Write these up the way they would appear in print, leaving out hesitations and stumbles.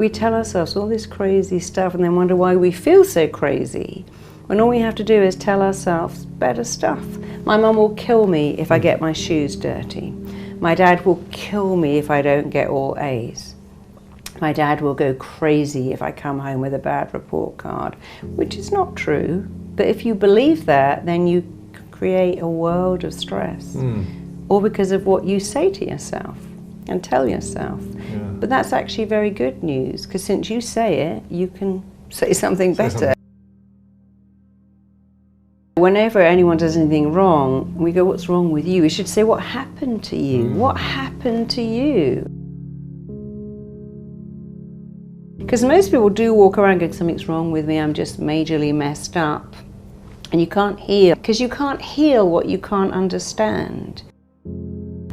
we tell ourselves all this crazy stuff and then wonder why we feel so crazy, when all we have to do is tell ourselves better stuff. My mum will kill me if I get my shoes dirty. My dad will kill me if I don't get all A's. My dad will go crazy if I come home with a bad report card, which is not true. But if you believe that, then you create a world of stress. All because of what you say to yourself and tell yourself. Yeah. But that's actually very good news, because since you say it, you can say something better. Whenever anyone does anything wrong, we go, what's wrong with you? We should say, what happened to you? What happened to you? Because most people do walk around going, something's wrong with me, I'm just majorly messed up. And you can't heal, because you can't heal what you can't understand.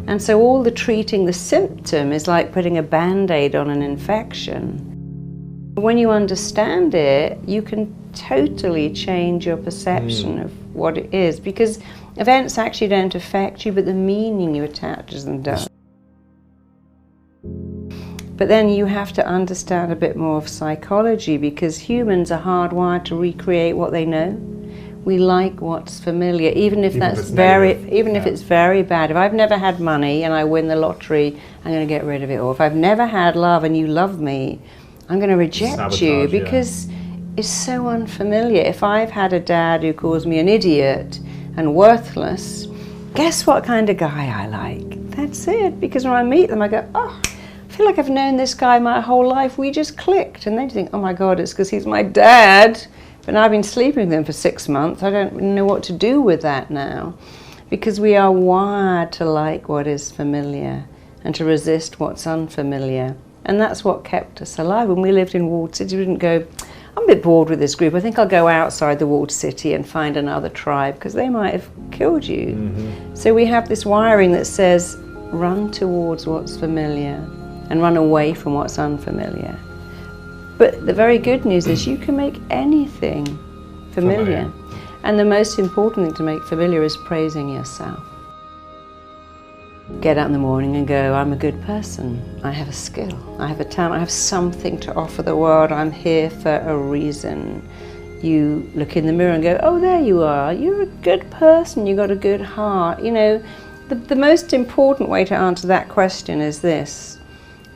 And so all the treating the symptom is like putting a Band-Aid on an infection. When you understand it, you can totally change your perception of what it is, because events actually don't affect you, but the meaning you attach to them does. But then you have to understand a bit more of psychology, because humans are hardwired to recreate what they know. We like what's familiar, even if it's very bad. If I've never had money and I win the lottery, I'm going to get rid of it. Or if I've never had love and you love me, I'm going to reject you because it's so unfamiliar. If I've had a dad who calls me an idiot and worthless, guess what kind of guy I like? That's it. Because when I meet them, I go, oh, I feel like I've known this guy my whole life. We just clicked. And they think, oh my God, it's because he's my dad. But I've been sleeping with him for 6 months. I don't know what to do with that now. Because we are wired to like what is familiar and to resist what's unfamiliar. And that's what kept us alive. When we lived in walled cities, we didn't go, I'm a bit bored with this group. I think I'll go outside the walled city and find another tribe, because they might have killed you. So we have this wiring that says, run towards what's familiar and run away from what's unfamiliar. But the very good news is you can make anything familiar. And the most important thing to make familiar is praising yourself. Get up in the morning and go, I'm a good person. I have a skill. I have a talent. I have something to offer the world. I'm here for a reason. You look in the mirror and go, oh, there you are. You're a good person. You've got a good heart. You know, the most important way to answer that question is this.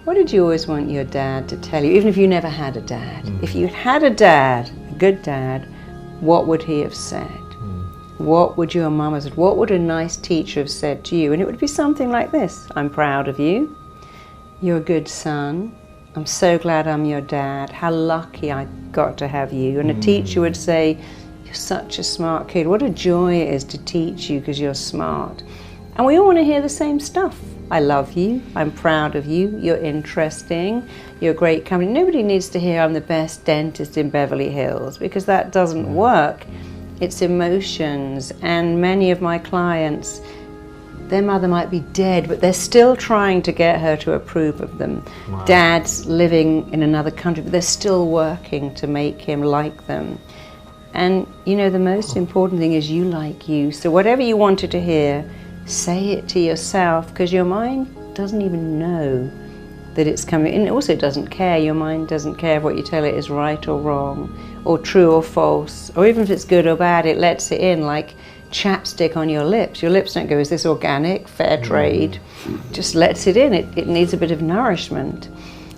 What did you always want your dad to tell you, even if you never had a dad? If you had a dad, a good dad, what would he have said? What would your mum have said? What would a nice teacher have said to you? And it would be something like this. I'm proud of you. You're a good son. I'm so glad I'm your dad. How lucky I got to have you. And a teacher would say, you're such a smart kid. What a joy it is to teach you because you're smart. And we all want to hear the same stuff. I love you, I'm proud of you, you're interesting, you're a great company. Nobody needs to hear I'm the best dentist in Beverly Hills, because that doesn't work. It's emotions, and many of my clients, their mother might be dead, but they're still trying to get her to approve of them. Wow. Dad's living in another country, but they're still working to make him like them. And you know, the most important thing is you like you. So whatever you wanted to hear, say it to yourself, because your mind doesn't even know that it's coming. And it also doesn't care. Your mind doesn't care if what you tell it is right or wrong, or true or false, or even if it's good or bad, it lets it in like chapstick on your lips. Your lips don't go, is this organic, fair trade? Just lets it in. It needs a bit of nourishment.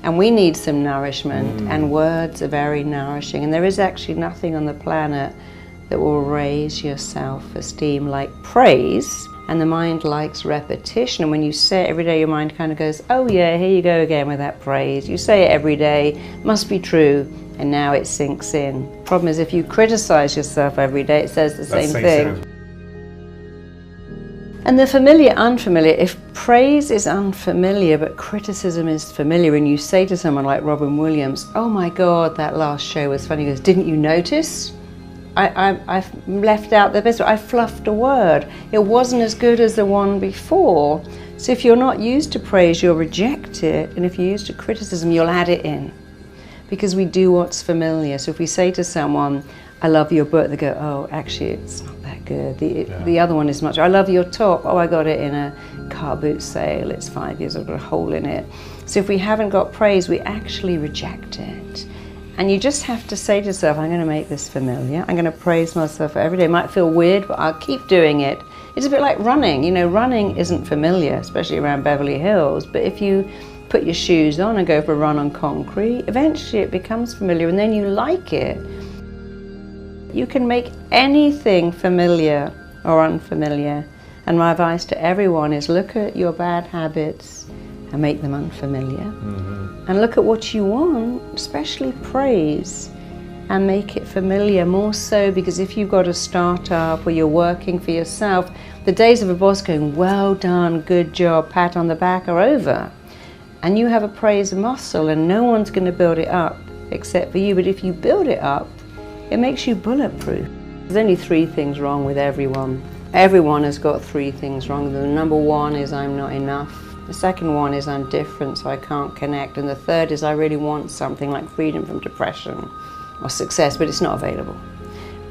And we need some nourishment, and words are very nourishing. And there is actually nothing on the planet that will raise your self-esteem like praise. And the mind likes repetition, and when you say it every day, your mind kind of goes, oh yeah, here you go again with that praise. You say it every day, must be true, and now it sinks in. Problem is, if you criticize yourself every day, it says the same thing. And the familiar, unfamiliar, if praise is unfamiliar but criticism is familiar, and you say to someone like Robin Williams, oh my God, that last show was funny, he goes, didn't you notice? I've left out the best. I fluffed a word. It wasn't as good as the one before. So if you're not used to praise, you'll reject it. And if you're used to criticism, you'll add it in. Because we do what's familiar. So if we say to someone, I love your book. They go, oh, actually, it's not that good. The other one is much. I love your top. Oh, I got it in a car boot sale. It's 5 years. I've got a hole in it. So if we haven't got praise, we actually reject it. And you just have to say to yourself, I'm going to make this familiar. I'm going to praise myself every day. It might feel weird, but I'll keep doing it. It's a bit like running. You know, running isn't familiar, especially around Beverly Hills. But if you put your shoes on and go for a run on concrete, eventually it becomes familiar, and then you like it. You can make anything familiar or unfamiliar. And my advice to everyone is look at your bad habits and make them unfamiliar. And look at what you want, especially praise, and make it familiar, more so because if you've got a startup or you're working for yourself, the days of a boss going, well done, good job, pat on the back are over. And you have a praise muscle and no one's going to build it up except for you. But if you build it up, it makes you bulletproof. There's only 3 things wrong with everyone. Everyone has got 3 things wrong. The number 1 is I'm not enough. The second one is I'm different, so I can't connect. And the third is I really want something like freedom from depression or success, but it's not available.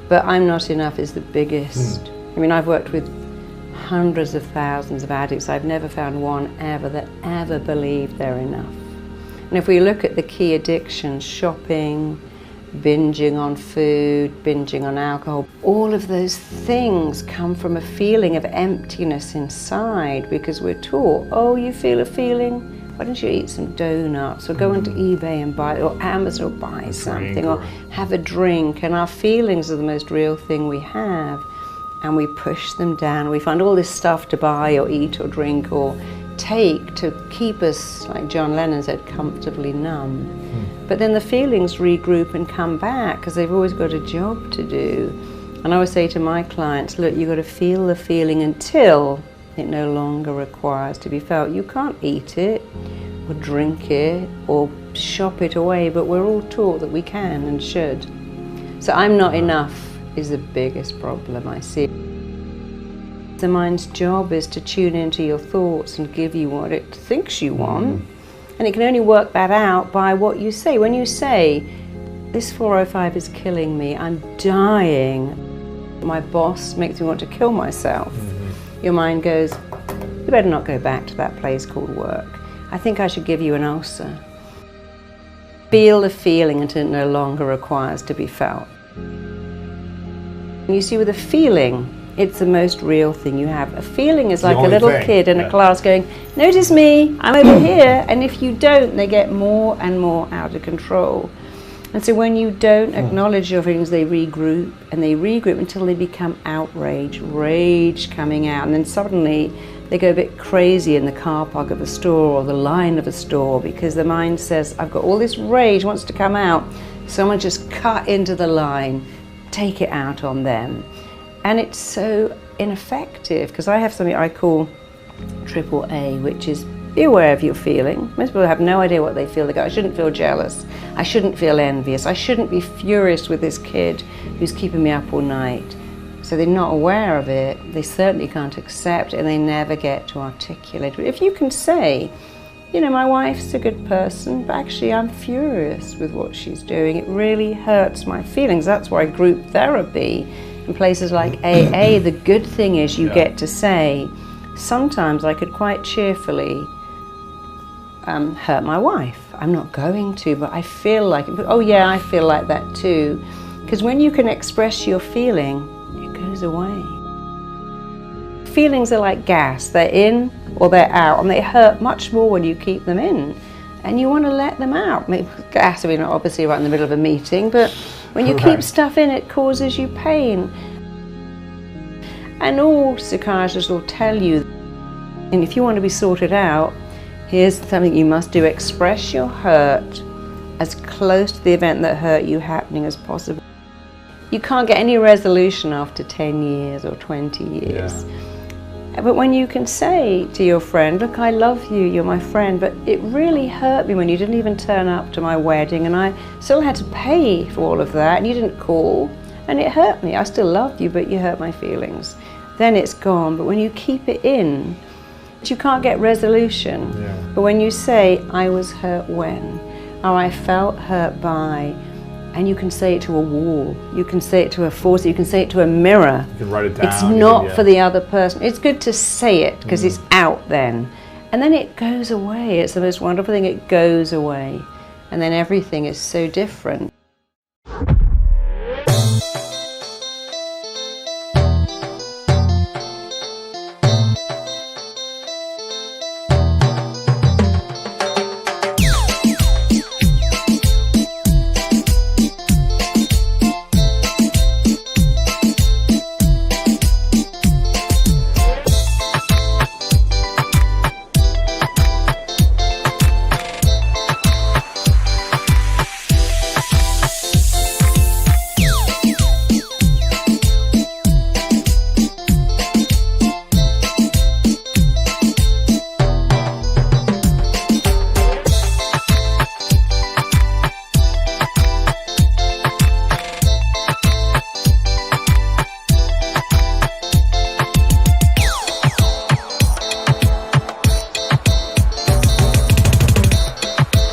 But I'm not enough is the biggest. I mean, I've worked with hundreds of thousands of addicts. I've never found one ever that ever believed they're enough. And if we look at the key addictions, shopping, binging on food, binging on alcohol, all of those things come from a feeling of emptiness inside because we're taught, oh, you feel a feeling? Why don't you eat some donuts or go onto eBay and buy, or Amazon or buy something, or have a drink? And our feelings are the most real thing we have, and we push them down. We find all this stuff to buy or eat or drink or take to keep us, like John Lennon said, comfortably numb. But then the feelings regroup and come back because they've always got a job to do. And I always say to my clients, look, you've got to feel the feeling until it no longer requires to be felt. You can't eat it or drink it or shop it away, but we're all taught that we can and should. So I'm not enough is the biggest problem I see. The mind's job is to tune into your thoughts and give you what it thinks you want. And it can only work that out by what you say. When you say, this 405 is killing me, I'm dying, my boss makes me want to kill myself. Your mind goes, you better not go back to that place called work. I think I should give you an ulcer. Feel the feeling until it no longer requires to be felt. And you see, with a feeling, it's the most real thing you have. A feeling is like a little kid in a class going, notice me, I'm over here. And if you don't, they get more and more out of control. And so when you don't acknowledge your feelings, they regroup and they regroup until they become outrage, rage coming out. And then suddenly they go a bit crazy in the car park of a store or the line of a store because the mind says, I've got all this rage, wants to come out. Someone just cut into the line, take it out on them. And it's so ineffective because I have something I call AAA, which is be aware of your feeling. Most people have no idea what they feel. They go, I shouldn't feel jealous. I shouldn't feel envious. I shouldn't be furious with this kid who's keeping me up all night. So they're not aware of it. They certainly can't accept it and they never get to articulate it. But if you can say, you know, my wife's a good person, but actually I'm furious with what she's doing. It really hurts my feelings. That's why group therapy in places like AA, the good thing is you get to say, sometimes I could quite cheerfully hurt my wife. I'm not going to, but I feel like it. Oh yeah, I feel like that too. Because when you can express your feeling, it goes away. Feelings are like gas. They're in or they're out, and they hurt much more when you keep them in. And you want to let them out. Maybe gas, I mean, obviously right in the middle of a meeting, but when you keep stuff in, it causes you pain. And all psychiatrists will tell you, and if you want to be sorted out, here's something you must do. Express your hurt as close to the event that hurt you happening as possible. You can't get any resolution after 10 years or 20 years. But when you can say to your friend, look, I love you, you're my friend, but it really hurt me when you didn't even turn up to my wedding and I still had to pay for all of that and you didn't call and it hurt me. I still love you, but you hurt my feelings. Then it's gone. But when you keep it in, you can't get resolution. But when you say, I was hurt when, or I felt hurt by, And you can say it to a wall, you can say it to a force, you can say it to a mirror. You can write it down. It's not for the other person. It's good to say it because it's out then. And then it goes away. It's the most wonderful thing, it goes away. And then everything is so different.